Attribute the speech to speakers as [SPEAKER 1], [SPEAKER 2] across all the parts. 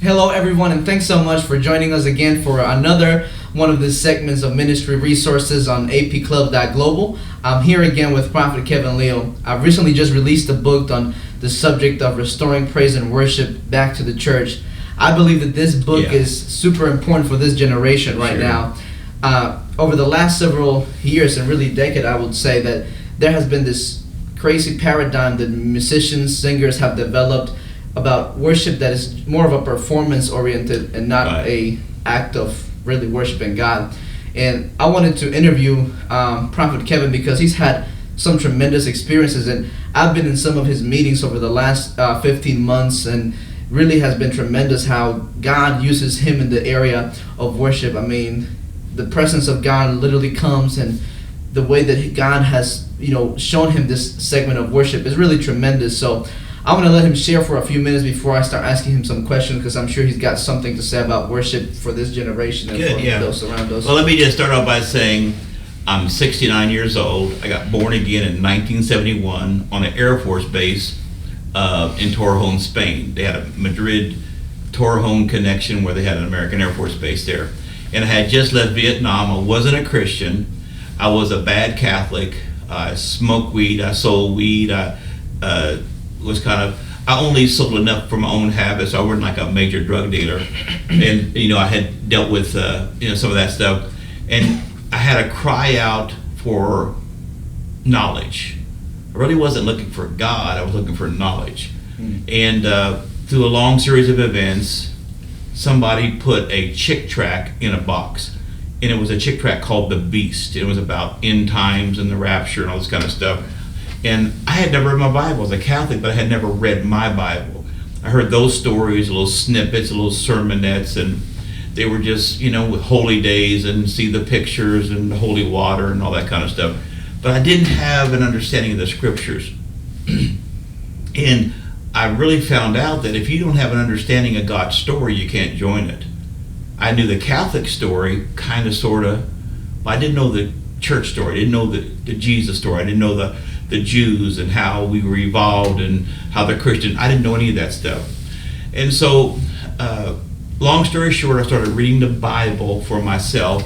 [SPEAKER 1] Hello, everyone, and thanks so much for joining us again for another one of the segments of ministry resources on apclub.global. I'm here again with Prophet Kevin Leal. I've recently just released a book on the subject of restoring praise and worship back to the church. I believe that this book is super important for this generation right now. Over the last several years, and really decade, I would say that there has been this crazy paradigm that musicians, singers have developed about worship that is more of a performance oriented and not a act of really worshiping God. And I wanted to interview Prophet Kevin because he's had some tremendous experiences, and I've been in some of his meetings over the last 15 months, and really has been tremendous how God uses him in the area of worship. I mean, the presence of God literally comes, and the way that God has, shown him this segment of worship is really tremendous. So I want to let him share for a few minutes before I start asking him some questions, because I'm sure he's got something to say about worship for this generation and for those around us.
[SPEAKER 2] Well, let me just start off by saying I'm 69 years old. I got born again in 1971 on an Air Force base in Torrejon, Spain. They had a Madrid-Torrejon connection where they had an American Air Force base there. And I had just left Vietnam. I wasn't a Christian. I was a bad Catholic. I smoked weed. I sold weed. I only sold enough for my own habits. I wasn't like a major drug dealer, and I had dealt with some of that stuff, and I had to cry out for knowledge. I really wasn't looking for God. I was looking for knowledge. And through a long series of events, somebody put a chick tract in a box, and it was a chick tract called The Beast. It was about end times and the rapture and all this kind of stuff. And I had never read my Bible. I was a Catholic, but I had never read my Bible. I heard those stories, little snippets, little sermonettes, and they were just, with holy days and see the pictures and the holy water and all that kind of stuff. But I didn't have an understanding of the scriptures. And I really found out that if you don't have an understanding of God's story, you can't join it. I knew the Catholic story, kind of, sort of, but I didn't know the church story. I didn't know the Jesus story. I didn't know the Jews and how we were evolved and how they're Christian. I didn't know any of that stuff. And so, long story short, I started reading the Bible for myself,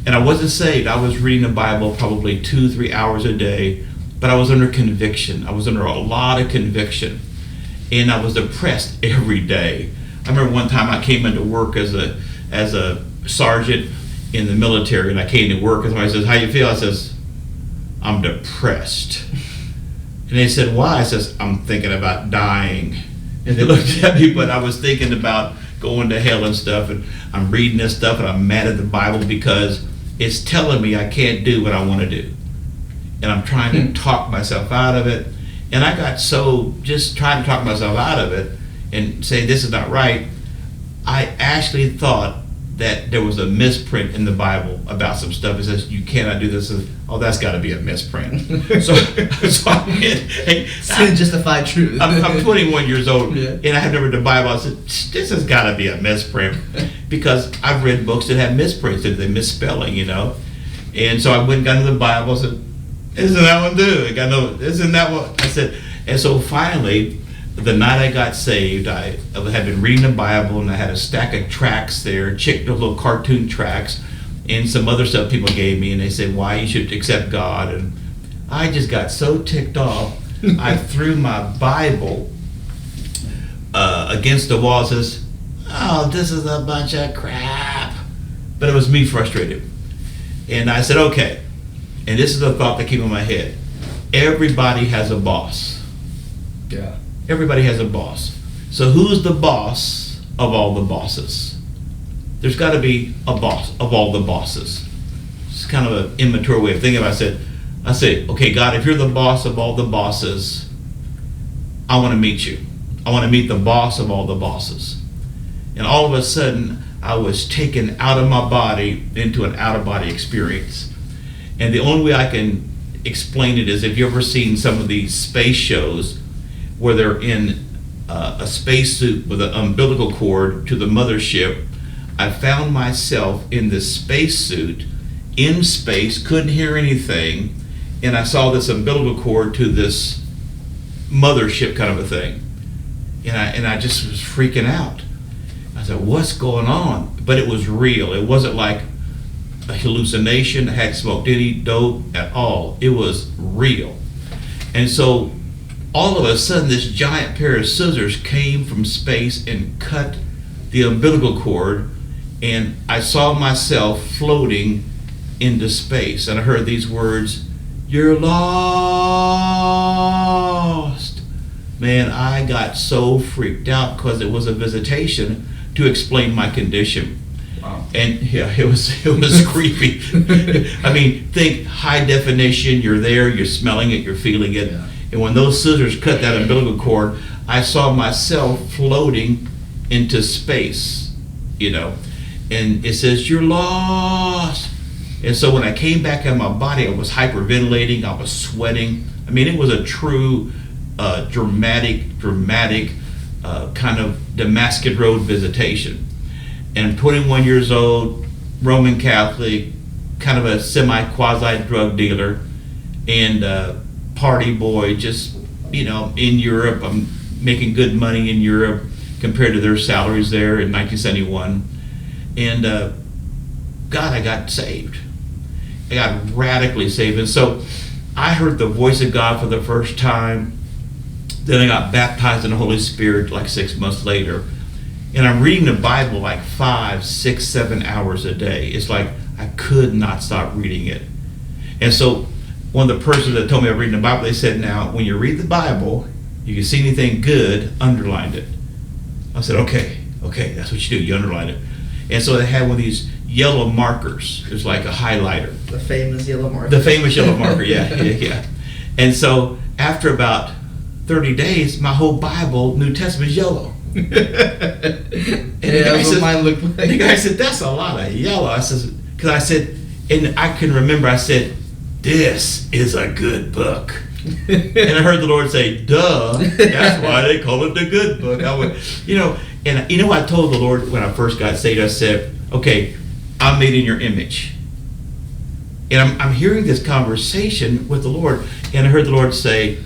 [SPEAKER 2] and I wasn't saved. I was reading the Bible probably 2-3 hours a day, but I was under conviction. I was under a lot of conviction, and I was depressed every day. I remember one time I came into work as a sergeant in the military, and I came to work and somebody says, "How you feel?" I says, "I'm depressed." And they said, "Why?" I says, "I'm thinking about dying." And they looked at me, but I was thinking about going to hell and stuff, and I'm reading this stuff, and I'm mad at the Bible because it's telling me I can't do what I want to do. And I'm trying to talk myself out of it. And I got so just trying to talk myself out of it and say this is not right, I actually thought that there was a misprint in the Bible about some stuff. It says you cannot do this. Oh, that's got to be a misprint. so I went, hey,
[SPEAKER 1] justified truth.
[SPEAKER 2] I'm 21 years old, and I had never read the Bible. I said, this has got to be a misprint, because I've read books that have misprints, that they misspelling, And so I went and got into the Bible. I said, "Isn't that one do? Isn't that what?" I said, and so finally, the night I got saved, I had been reading the Bible, and I had a stack of tracts there, little cartoon tracts, and some other stuff people gave me, and they said, "Why you should accept God." And I just got so ticked off, I threw my Bible against the wall and says, "Oh, this is a bunch of crap." But it was me frustrated. And I said, okay, and this is the thought that came in my head. Everybody has a boss.
[SPEAKER 1] Yeah.
[SPEAKER 2] Everybody has a boss. So who's the boss of all the bosses? There's got to be a boss of all the bosses. It's kind of an immature way of thinking about it. I say, okay, God, if you're the boss of all the bosses, I want to meet you. I want to meet the boss of all the bosses. And all of a sudden, I was taken out of my body into an out-of-body experience. And the only way I can explain it is if you've ever seen some of these space shows where they're in a spacesuit with an umbilical cord to the mothership. I found myself in this spacesuit in space, couldn't hear anything, and I saw this umbilical cord to this mothership kind of a thing. And I just was freaking out. I said, what's going on? But it was real. It wasn't like a hallucination. I hadn't smoked any dope at all. It was real. And so all of a sudden, this giant pair of scissors came from space and cut the umbilical cord, and I saw myself floating into space. And I heard these words, "You're lost." Man, I got so freaked out because it was a visitation to explain my condition.
[SPEAKER 1] Wow.
[SPEAKER 2] And yeah, it was creepy. I mean, think high definition, you're there, you're smelling it, you're feeling it.
[SPEAKER 1] Yeah.
[SPEAKER 2] And when those scissors cut that umbilical cord, I saw myself floating into space, and it says, "You're lost." And so when I came back in my body, I was hyperventilating, I was sweating. I mean, it was a true dramatic kind of Damascus Road visitation. And I'm 21 years old, Roman Catholic, kind of a semi-quasi drug dealer, and party boy, just, in Europe. I'm making good money in Europe compared to their salaries there in 1971. And God, I got saved. I got radically saved. And so I heard the voice of God for the first time. Then I got baptized in the Holy Spirit like 6 months later. And I'm reading the Bible like 5, 6, 7 hours a day. It's like I could not stop reading it. And so one of the persons that told me I was reading the Bible, they said, now, when you read the Bible, you can see anything good, underline it. I said, okay, that's what you do, you underline it. And so they had one of these yellow markers. It was like a highlighter.
[SPEAKER 1] The famous yellow marker.
[SPEAKER 2] The famous yellow marker, yeah. And so after about 30 days, my whole Bible, New Testament, is yellow. And
[SPEAKER 1] That's what mine looked like.
[SPEAKER 2] The guy said, "That's a lot of yellow." I said, because I said, and I can remember, I said, "This is a good book." And I heard the Lord say, "Duh, that's why they call it the good book." I went, and I told the Lord when I first got saved, I said, "Okay, I'm made in your image." And I'm hearing this conversation with the Lord, and I heard the Lord say,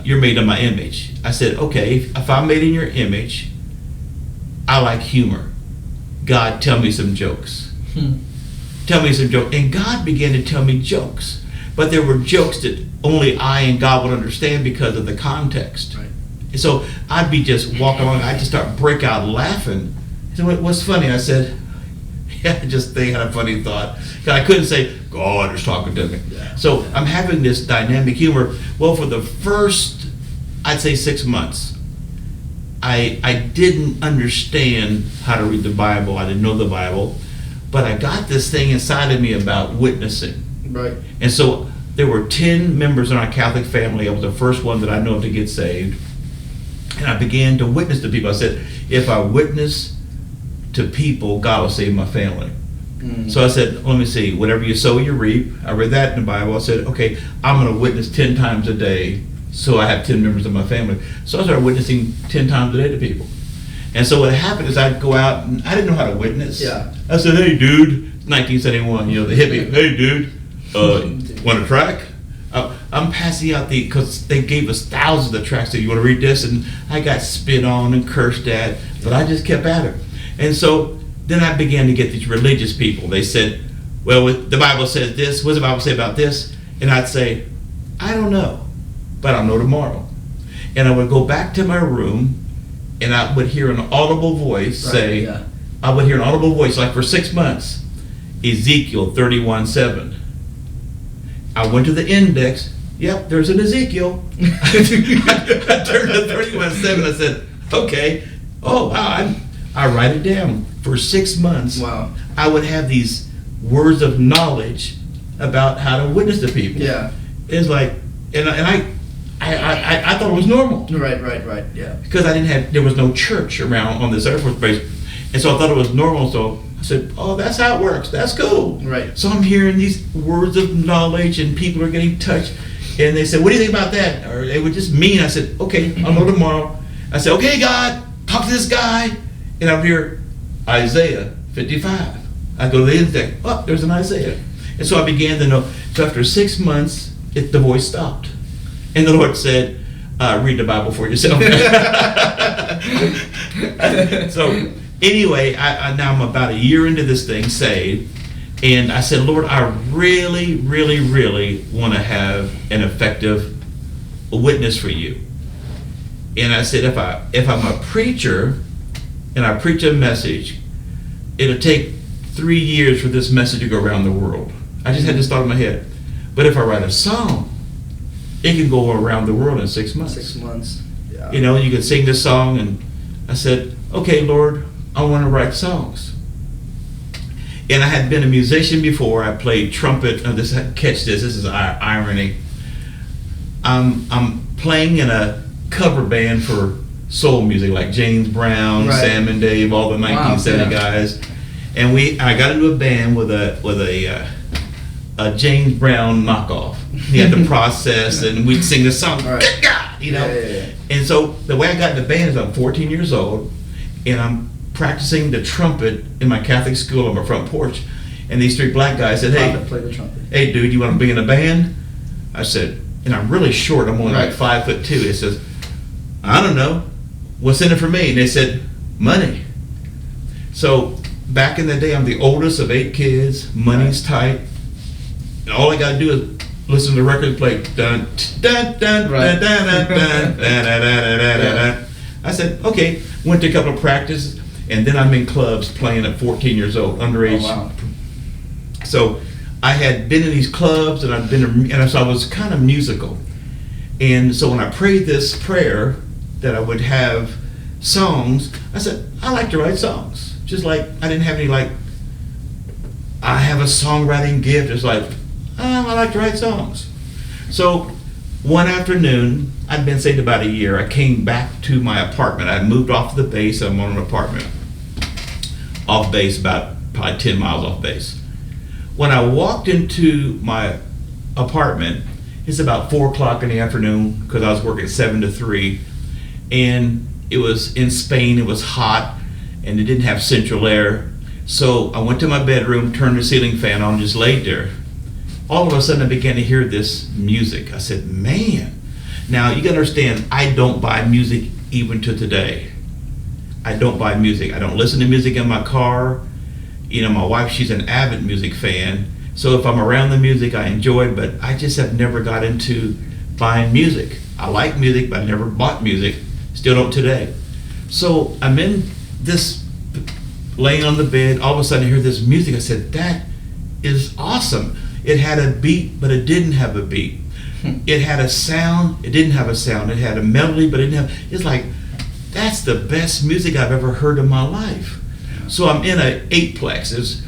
[SPEAKER 2] "You're made in my image." I said, "Okay, if I'm made in your image, I like humor. God, tell me some jokes." Tell me some jokes. And God began to tell me jokes. But there were jokes that only I and God would understand because of the context.
[SPEAKER 1] Right.
[SPEAKER 2] And so I'd be just walking along, I'd just start break out laughing. So what's funny? I said, yeah, they had a funny thought. Because I couldn't say, God is talking to me.
[SPEAKER 1] Yeah.
[SPEAKER 2] So I'm having this dynamic humor. Well, for the first, I'd say 6 months, I didn't understand how to read the Bible. I didn't know the Bible. But I got this thing inside of me about witnessing.
[SPEAKER 1] Right.
[SPEAKER 2] And so there were 10 members in our Catholic family. I was the first one that I know of to get saved. And I began to witness to people. I said, if I witness to people, God will save my family. So I said, let me see, whatever you sow, you reap. I read that in the Bible. I said, okay, I'm going to witness 10 times a day so I have 10 members of my family. So I started witnessing 10 times a day to people. And so what happened is I'd go out, and I didn't know how to witness.
[SPEAKER 1] Yeah.
[SPEAKER 2] I said, hey, dude, 1971, the hippie, hey, dude, want a track? I'm passing out because they gave us thousands of tracks. So you want to read this? And I got spit on and cursed at, but I just kept at it. And so then I began to get these religious people. They said, well, the Bible says this. What does the Bible say about this? And I'd say, I don't know, but I'll know tomorrow. And I would go back to my room, and I would hear an audible voice say, I would hear an audible voice, like for 6 months, Ezekiel 31:7. I went to the index. Yep, there's an Ezekiel. I turned to 31:7. I said, okay. Oh, wow. I write it down. For 6 months,
[SPEAKER 1] wow.
[SPEAKER 2] I would have these words of knowledge about how to witness to people.
[SPEAKER 1] Yeah.
[SPEAKER 2] It's like, and I thought it was normal.
[SPEAKER 1] Right, yeah.
[SPEAKER 2] Because there was no church around on this Air Force base. And so I thought it was normal. So I said, oh, that's how it works. That's cool.
[SPEAKER 1] Right.
[SPEAKER 2] So I'm hearing these words of knowledge, and people are getting touched. And they said, what do you think about that? Or they were just mean. I said, okay, I'll know tomorrow. I said, okay, God, talk to this guy. And I'll hear Isaiah 55. I go to the index. Oh, there's an Isaiah. And so I began to know. So after 6 months, the voice stopped. And the Lord said, read the Bible for yourself. So Anyway, now I'm about a year into this thing, saved, and I said, Lord, I really, really, really want to have an effective witness for you. And I said, if I'm a preacher and I preach a message, it'll take 3 years for this message to go around the world. I just had this thought in my head. But if I write a song, it can go around the world in 6 months.
[SPEAKER 1] 6 months. Yeah.
[SPEAKER 2] You know, you can sing this song, and I said, okay, Lord, I want to write songs. And I had been a musician before. I played trumpet. Catch this. This is irony. I'm playing in a cover band for soul music, like James Brown,
[SPEAKER 1] right.
[SPEAKER 2] Sam and Dave, all the 1970 guys. And I got into a band with a James Brown knockoff. He had the process, and we'd sing the song.
[SPEAKER 1] Right.
[SPEAKER 2] Good God, you know.
[SPEAKER 1] Yeah.
[SPEAKER 2] And so the way I got in the band is I'm 14 years old, and I'm practicing the trumpet in my Catholic school on my front porch. And these 3 black guys said, "Hey,
[SPEAKER 1] play the trumpet.
[SPEAKER 2] Hey, dude, you want to be in a band?" I said, and I'm really short. I'm only like 5'2". It says, "I don't know. What's in it for me?" And they said, "Money." So back in the day, I'm the oldest of 8 kids. Money's tight. And all I got to do is listen to the record play. Dun, dun, dun, dun, dun, dun, dun, dun, dun, dun. I said, okay. Went to a couple of practices, and then I'm in clubs playing at 14 years old, underage.
[SPEAKER 1] Oh, wow.
[SPEAKER 2] So I had been in these clubs, and so I was kind of musical. And so when I prayed this prayer that I would have songs, I said, I like to write songs. Just like I didn't have any I have a songwriting gift. It's like, I like to write songs. So one afternoon, I'd been saved about a year. I came back to my apartment. I moved off the base. I'm on an apartment. Off base, about probably 10 miles off base. When I walked into my apartment, it's about 4 o'clock in the afternoon, because I was working 7 to 3. And it was in Spain, it was hot, and it didn't have central air. So I went to my bedroom, turned the ceiling fan on, and just laid there. All of a sudden I began to hear this music. I said, man. Now you gotta understand, I don't buy music even to today. I don't buy music. I don't listen to music in my car. You know, my wife, she's an avid music fan. So if I'm around the music, I enjoy it, but I just have never got into buying music. I like music, but I never bought music. Still don't today. So I'm in this, laying on the bed, all of a sudden I hear this music. I said, that is awesome. It had a beat, but it didn't have a beat. It had a sound, it didn't have a sound. It had a melody, but it didn't have, it's like, that's the best music I've ever heard in my life. So I'm in a 8-plex.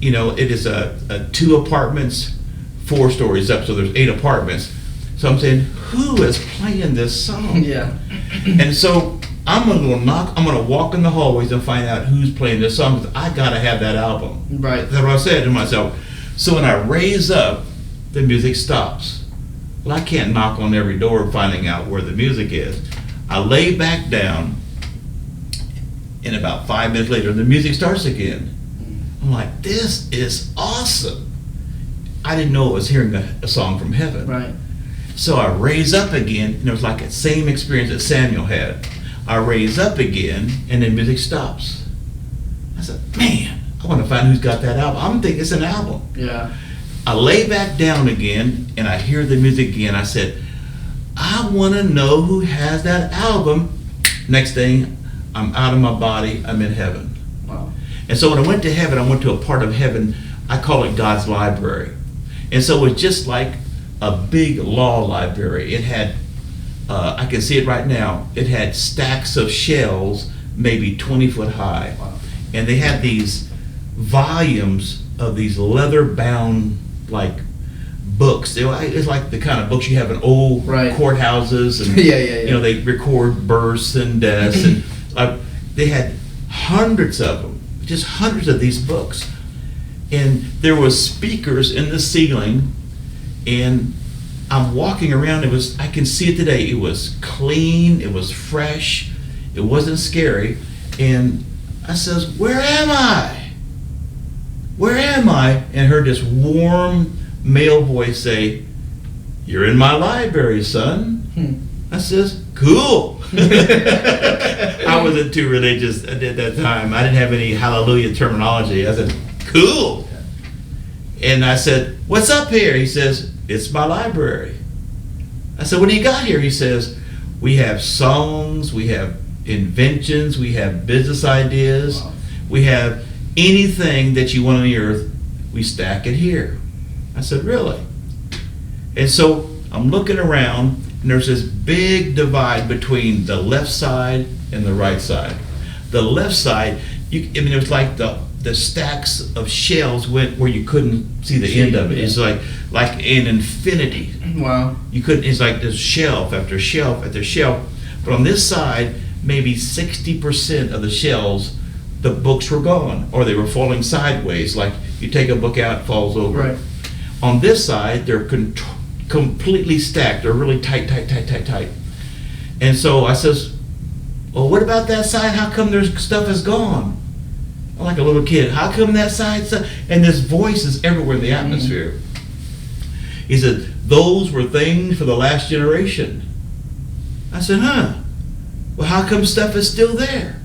[SPEAKER 2] It is a 2 apartments, 4 stories up, so there's 8 apartments. So I'm saying, who is playing this song?
[SPEAKER 1] Yeah.
[SPEAKER 2] And so I'm gonna walk in the hallways and find out who's playing this song, because I gotta have that album.
[SPEAKER 1] Right.
[SPEAKER 2] That's what I said to myself. So when I raise up, the music stops. Well, I can't knock on every door finding out where the music is. I lay back down, and about 5 minutes later, the music starts again. I'm like, this is awesome. I didn't know I was hearing a song from heaven.
[SPEAKER 1] Right.
[SPEAKER 2] So I raise up again, and it was like the same experience that Samuel had. I raise up again, and the music stops. I said, man, I want to find who's got that album. I'm thinking it's an album.
[SPEAKER 1] Yeah.
[SPEAKER 2] I lay back down again, and I hear the music again. I said, I want to know who has that album. Next thing, I'm out of my body. I'm in heaven.
[SPEAKER 1] Wow.
[SPEAKER 2] And so when I went to heaven, I went to a part of heaven, I call it God's library. And so it was just like a big law library. It had, I can see it right now, it had stacks of shelves, maybe 20 foot high.
[SPEAKER 1] Wow.
[SPEAKER 2] And they had these volumes of these leather bound like books. It's like the kind of books you have in old courthouses, and
[SPEAKER 1] yeah.
[SPEAKER 2] You know, they record births and deaths, and they had hundreds of them, just hundreds of these books. And there was speakers in the ceiling, and I'm walking around. I can see it today. It was clean, it was fresh, it wasn't scary. And I says, where am I? Where am I? And heard this warm male voice say, you're in my library, son. I says, cool. I wasn't too religious at that time. I didn't have any hallelujah terminology. I said, cool. And I said, what's up here? He says, it's my library. I said, what do you got here? He says, we have songs, we have inventions, we have business ideas, wow. We have anything that you want on the earth, we stack it here. I said, really? And so I'm looking around, and there's this big divide between the left side and the right side. The left side, it was like the stacks of shelves went where you couldn't see the end of it. It's like an infinity.
[SPEAKER 1] Wow.
[SPEAKER 2] You couldn't. It's like this shelf after shelf after shelf. But on this side, maybe 60% of the shelves, the books were gone, or they were falling sideways. Like you take a book out, it falls over.
[SPEAKER 1] Right.
[SPEAKER 2] On this side, they're completely stacked. They're really tight. And so I says, well, what about that side? How come there's stuff is gone? I'm like a little kid. How come that side? And this voice is everywhere in the atmosphere. He said, those were things for the last generation. I said, huh? Well, how come stuff is still there?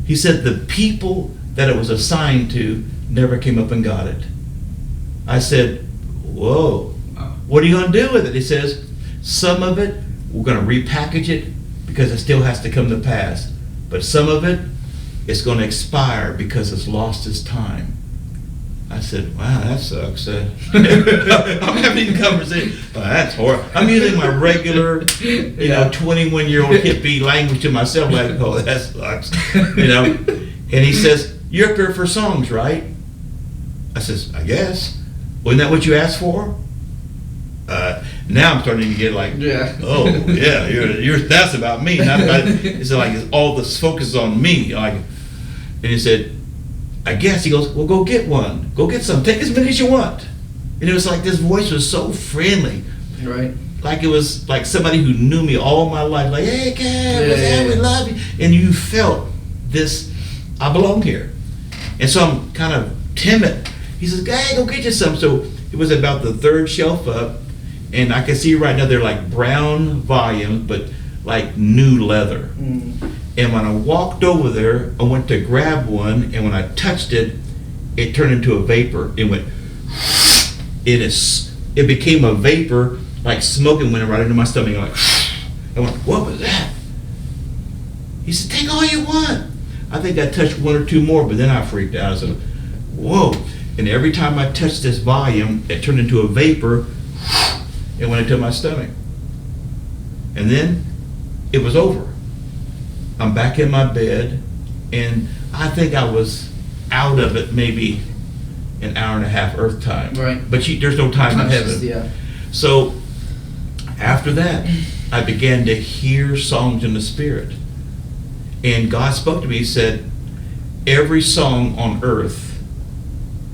[SPEAKER 2] He said, the people that it was assigned to never came up and got it. I said, whoa, what are you going to do with it? He says, some of it, we're going to repackage it because it still has to come to pass. But some of it, it's going to expire because it's lost its time. I said, wow, that sucks. I'm having a conversation. Well, that's horrible. I'm using my regular, 21-year-old hippie language to myself. Like, oh, that sucks. And he says, you're up here for songs, right? I says, I guess. Wasn't that what you asked for? Now I'm starting to get like, oh yeah, that's about me. Not about, it's like all this focus is on me. Like, and he said, I guess. He goes, well, go get one. Go get some. Take as many as you want. And it was like this voice was so friendly.
[SPEAKER 1] Right.
[SPEAKER 2] Like it was like somebody who knew me all my life. Like, hey, Kev, we love you. And you felt this, I belong here. And so I'm kind of timid. He says, hey, go get you some. So it was about the third shelf up. And I can see right now they're like brown volumes, but like new leather. And when I walked over there, I went to grab one, and when I touched it, it turned into a vapor. It went, it became a vapor, like smoke, and went right into my stomach. I went, what was that? He said, take all you want. I think I touched one or two more, but then I freaked out. I said, whoa. And every time I touched this volume, it turned into a vapor. It went into my stomach. And then it was over. I'm back in my bed, and I think I was out of it maybe an hour and a half Earth time.
[SPEAKER 1] Right.
[SPEAKER 2] But there's no time in heaven.
[SPEAKER 1] Yeah.
[SPEAKER 2] So after that, I began to hear songs in the Spirit. And God spoke to me. He said, every song on earth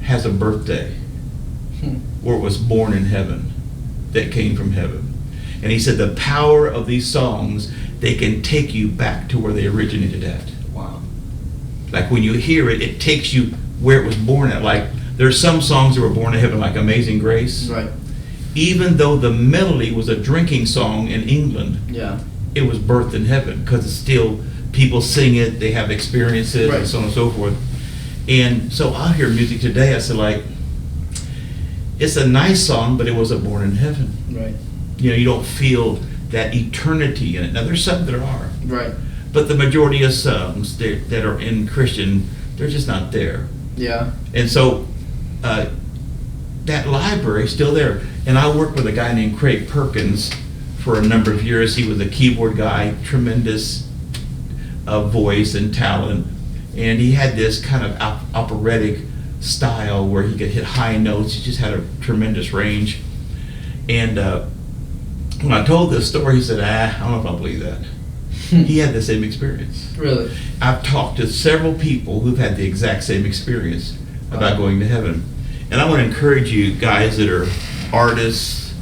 [SPEAKER 2] has a birthday where it was born in heaven, that came from heaven. And he said the power of these songs, they can take you back to where they originated at.
[SPEAKER 1] Wow.
[SPEAKER 2] Like when you hear it, it takes you where it was born at. Like there's some songs that were born in heaven, like Amazing Grace.
[SPEAKER 1] Right.
[SPEAKER 2] Even though the melody was a drinking song in England, it was birthed in heaven because it's still, people sing it, they have experiences, and so on and so forth. And so I'll hear music today, I said like, it's a nice song, but it wasn't born in heaven.
[SPEAKER 1] Right.
[SPEAKER 2] You don't feel that eternity in it. Now there's some that are.
[SPEAKER 1] Right.
[SPEAKER 2] But the majority of songs that are in Christian, they're just not there.
[SPEAKER 1] Yeah.
[SPEAKER 2] And so that library is still there. And I worked with a guy named Craig Perkins for a number of years. He was a keyboard guy, tremendous voice and talent. And he had this kind of operatic style where he could hit high notes. He just had a tremendous range. And when I told this story, he said, I don't know if I believe that. He had the same experience.
[SPEAKER 1] Really?
[SPEAKER 2] I've talked to several people who've had the exact same experience about going to heaven. And I want to encourage you guys that are artists,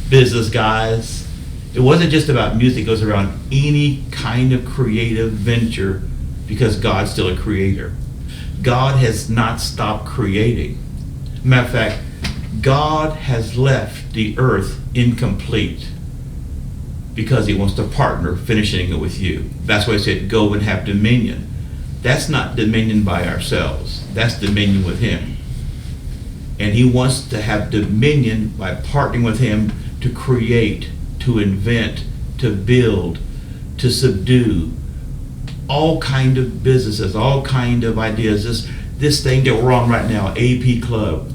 [SPEAKER 2] business guys. It wasn't just about music. It goes around any kind of creative venture because God's still a creator. God has not stopped creating. Matter of fact, God has left the earth incomplete. because he wants to partner finishing it with you. That's why he said, go and have dominion. That's not dominion by ourselves. That's dominion with him. And he wants to have dominion by partnering with him to create, to invent, to build, to subdue all kind of businesses, all kind of ideas. This thing that we're on right now, AP Club,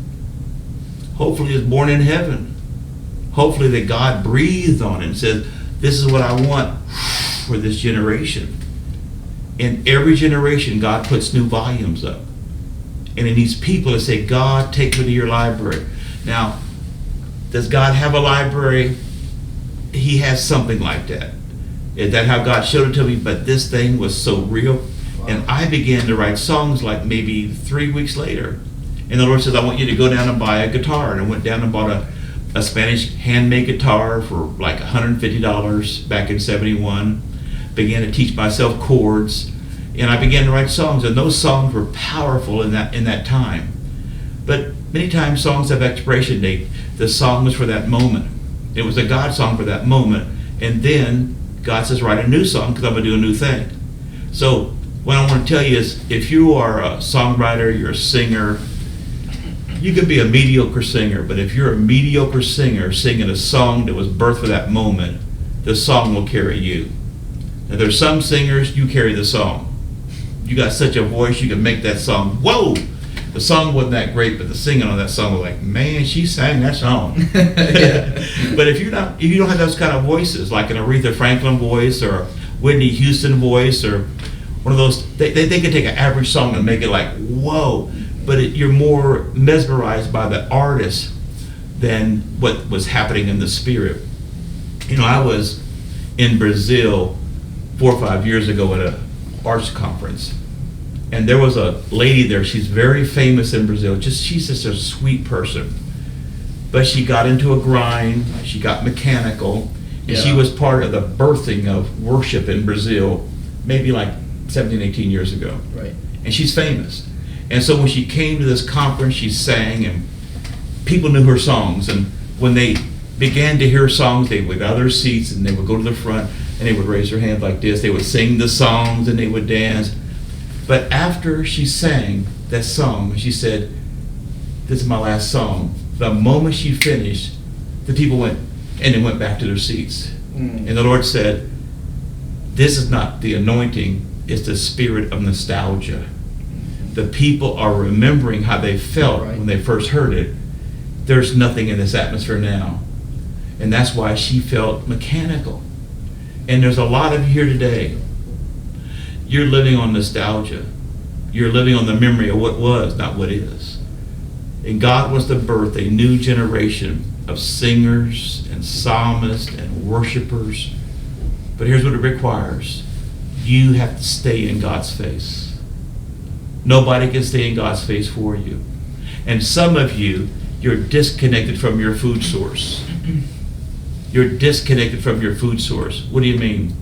[SPEAKER 2] hopefully is born in heaven. Hopefully that God breathed on it and said, this is what I want for this generation. In every generation, God puts new volumes up. And it needs people to say, God, take me to your library. Now, does God have a library? He has something like that. Is that how God showed it to me? But this thing was so real. Wow. And I began to write songs like maybe 3 weeks later. And the Lord says, I want you to go down and buy a guitar. And I went down and bought a Spanish handmade guitar for like $150 back in 71. Began to teach myself chords. And I began to write songs. And those songs were powerful in that time. But many times songs have expiration date. The song was for that moment. It was a God song for that moment. And then God says, write a new song because I'm going to do a new thing. So what I want to tell you is, if you are a songwriter, you're a singer, you can be a mediocre singer, but if you're a mediocre singer singing a song that was birthed for that moment, the song will carry you. Now there's some singers, you carry the song. You got such a voice, you can make that song, whoa! The song wasn't that great, but the singing on that song was like, man, she sang that song. But if you don't have those kind of voices, like an Aretha Franklin voice or a Whitney Houston voice or one of those, they can take an average song and make it like, whoa. But you're more mesmerized by the artist than what was happening in the spirit. You know, I was in Brazil 4 or 5 years ago at an arts conference. And there was a lady there, she's very famous in Brazil. She's just a sweet person. But she got into a grind, she got mechanical, and she was part of the birthing of worship in Brazil, maybe like 17, 18 years ago.
[SPEAKER 1] Right.
[SPEAKER 2] And she's famous. And so when she came to this conference, she sang, and people knew her songs. And when they began to hear songs, they would go out of their seats, and they would go to the front, and they would raise their hand like this. They would sing the songs, and they would dance. But after she sang that song, she said, this is my last song. The moment she finished, the people went, and they went back to their seats. And the Lord said, this is not the anointing, it's the spirit of nostalgia. The people are remembering how they felt when they first heard it. There's nothing in this atmosphere now. And that's why she felt mechanical. And there's a lot of you here today. You're living on nostalgia. You're living on the memory of what was, not what is. And God wants to birth a new generation of singers and psalmists and worshipers. But here's what it requires. You have to stay in God's face. Nobody can stay in God's face for you. And some of you, you're disconnected from your food source. You're disconnected from your food source. What do you mean?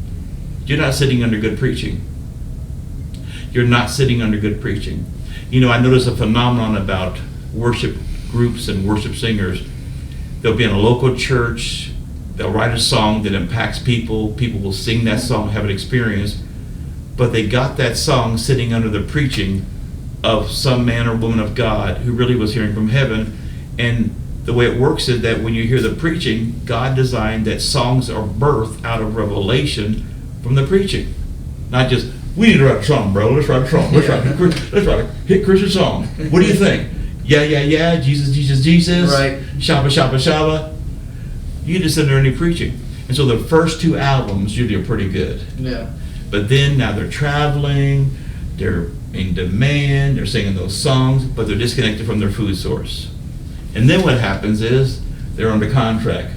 [SPEAKER 2] You're not sitting under good preaching. You're not sitting under good preaching. You know, I notice a phenomenon about worship groups and worship singers. They'll be in a local church, they'll write a song that impacts people, people will sing that song, have an experience, but they got that song sitting under the preaching of some man or woman of God who really was hearing from heaven. And the way it works is that when you hear the preaching, God designed that songs are birthed out of revelation from the preaching. Not just, we need to write a song, bro. Let's write a song. Let's write a hit Christian song. What do you think? Yeah, yeah, yeah. Jesus, Jesus, Jesus.
[SPEAKER 1] Right.
[SPEAKER 2] Shabba, shabba, shabba. You just sit there and you're preaching. And so the first 2 albums usually are pretty good.
[SPEAKER 1] Yeah.
[SPEAKER 2] But then now they're traveling, they're in demand, they're singing those songs, but they're disconnected from their food source. And then what happens is they're under contract.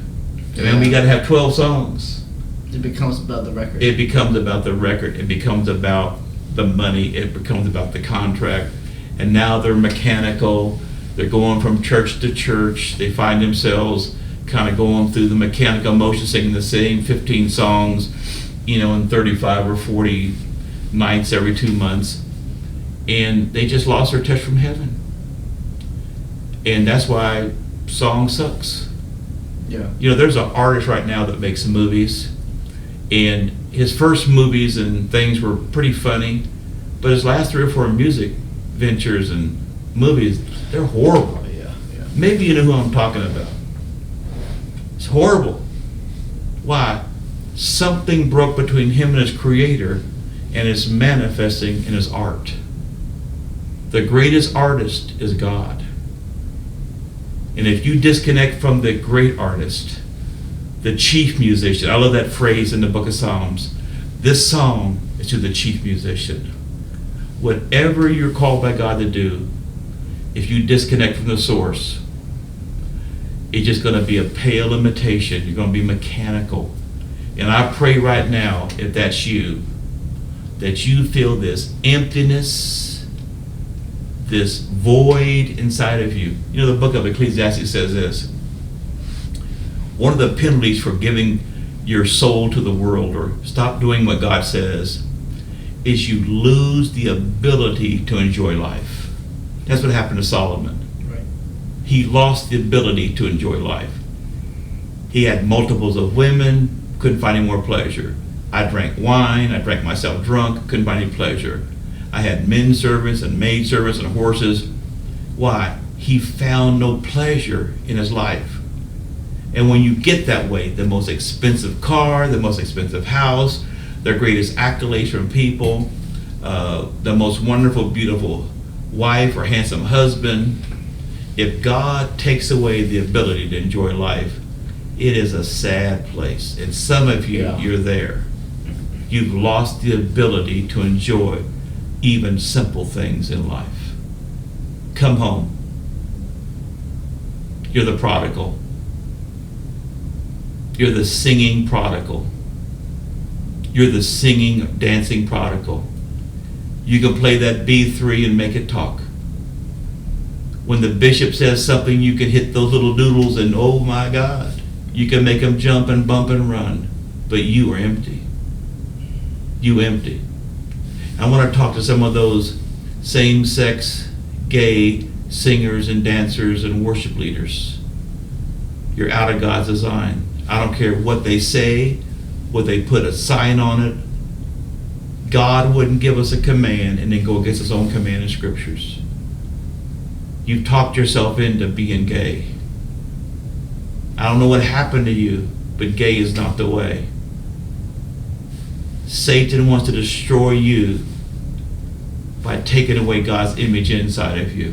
[SPEAKER 2] And then we got to have 12 songs.
[SPEAKER 1] It becomes about the record.
[SPEAKER 2] It becomes about the record. It becomes about the money. It becomes about the contract. And now they're mechanical. They're going from church to church. They find themselves kind of going through the mechanical motion, singing the same 15 songs, you know, in 35 or 40 nights every 2 months. And they just lost their touch from heaven. And that's why song sucks.
[SPEAKER 1] Yeah.
[SPEAKER 2] You know, there's an artist right now that makes movies. And his first movies and things were pretty funny, but his last 3 or 4 music ventures and movies, they're horrible.
[SPEAKER 1] Yeah.
[SPEAKER 2] Maybe you know who I'm talking about. It's horrible. Why? Something broke between him and his creator, and it's manifesting in his art. The greatest artist is God. And if you disconnect from the great artist, the chief musician, I love that phrase in the book of Psalms, this song is to the chief musician. Whatever you're called by God to do, if you disconnect from the source, it's just going to be a pale imitation. You're going to be mechanical. And I pray right now, if that's you, that you feel this emptiness, this void inside of you. You know, the book of Ecclesiastes says this: one of the penalties for giving your soul to the world or stop doing what God says is you lose the ability to enjoy life. That's what happened to Solomon.
[SPEAKER 1] Right.
[SPEAKER 2] He lost the ability to enjoy life. He had multiples of women, couldn't find any more pleasure. I drank wine, I drank myself drunk, couldn't find any pleasure. I had men servants and maid servants and horses. Why? He found no pleasure in his life. And when you get that way, the most expensive car, the most expensive house, the greatest accolades from people, the most wonderful, beautiful wife or handsome husband, if God takes away the ability to enjoy life, it is a sad place. And some of you, you're there. You've lost the ability to enjoy even simple things in life. Come home. You're the prodigal. You're the singing prodigal. You're the singing, dancing prodigal. You can play that B3 and make it talk. When the bishop says something, you can hit those little doodles and oh my God, you can make them jump and bump and run, but you are empty. You empty. I want to talk to some of those same-sex, gay singers and dancers and worship leaders. You're out of God's design. I don't care what they say, what they put a sign on it. God wouldn't give us a command and then go against his own command in scriptures. You've talked yourself into being gay. I don't know what happened to you, but gay is not the way. Satan wants to destroy you by taking away God's image inside of you.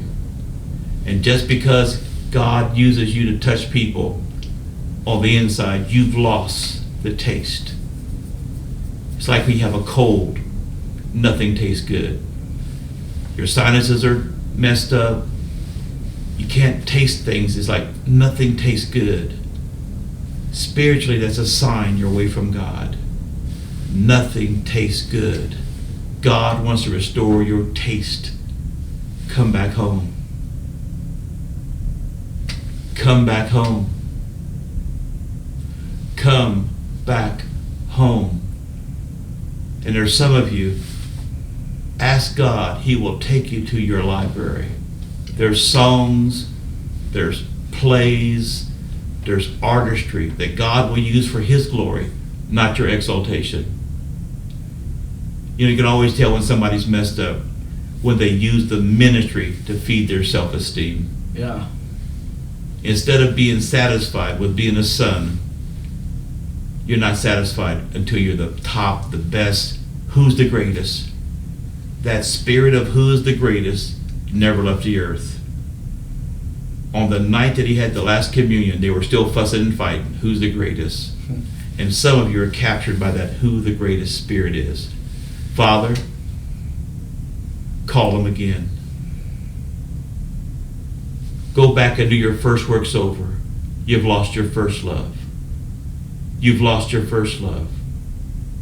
[SPEAKER 2] And just because God uses you to touch people on the inside, you've lost the taste. It's like when you have a cold, nothing tastes good. Your sinuses are messed up. You can't taste things. It's like nothing tastes good. Spiritually, that's a sign you're away from God. Nothing tastes good. God wants to restore your taste. Come back home. Come back home. Come back home. And there's some of you, ask God, he will take you to your library. There's songs, there's plays, there's artistry that God will use for his glory, not your exaltation. You know, you can always tell when somebody's messed up when they use the ministry to feed their self-esteem.
[SPEAKER 1] Yeah.
[SPEAKER 2] Instead of being satisfied with being a son, you're not satisfied until you're the top, the best. Who's the greatest? That spirit of who is the greatest never left the earth. On the night that he had the last communion, they were still fussing and fighting. Who's the greatest? And some of you are captured by that who the greatest spirit is. Father, call him again. Go back and do your first works over. You've lost your first love. You've lost your first love.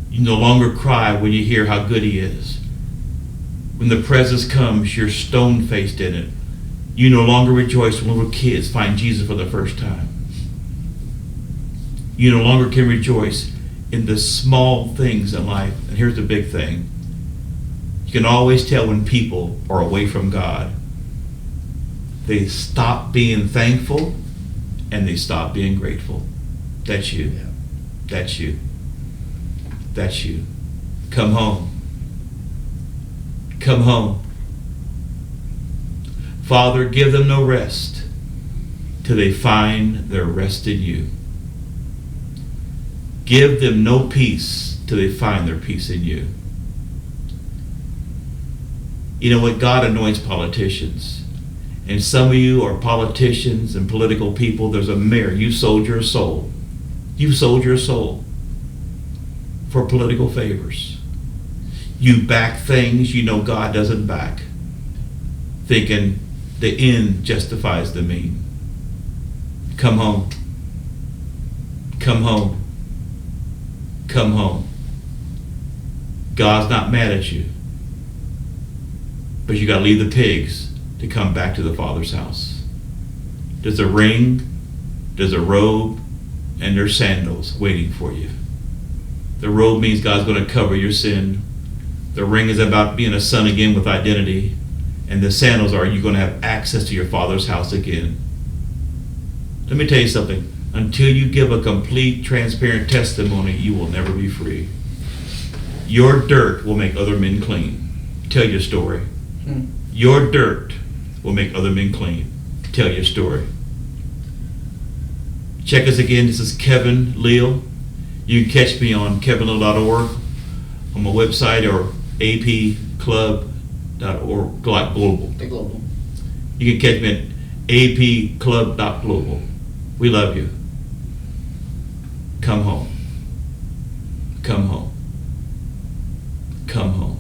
[SPEAKER 2] You no longer cry when you hear how good he is. When the presence comes, you're stone-faced in it. You no longer rejoice when little kids find Jesus for the first time. You no longer can rejoice in the small things in life. And here's the big thing. You can always tell when people are away from God. They stop being thankful and they stop being grateful. That's you.
[SPEAKER 1] Yeah.
[SPEAKER 2] That's you. That's you. Come home. Come home. Father, give them no rest till they find their rest in you. Give them no peace till they find their peace in you. You know what? God anoints politicians. And some of you are politicians and political people. There's a mirror. You sold your soul. You sold your soul for political favors. You back things you know God doesn't back, thinking the end justifies the mean. Come home. Come home. Come home. God's not mad at you, but you got to leave the pigs to come back to the Father's house. There's a ring, there's a robe, and there's sandals waiting for you. The robe means God's going to cover your sin. The ring is about being a son again with identity. And the sandals are you're going to have access to your Father's house again. Let me tell you something. Until you give a complete, transparent testimony, you will never be free. Your dirt will make other men clean. Tell your story. Your dirt will make other men clean. Tell your story. Check us again. This is Kevin Leal. You can catch me on kevinleal.org, on my website, or apclub.org global.
[SPEAKER 1] The global.
[SPEAKER 2] You can catch me at apclub.global. We love you. Come home. Come home. Come home.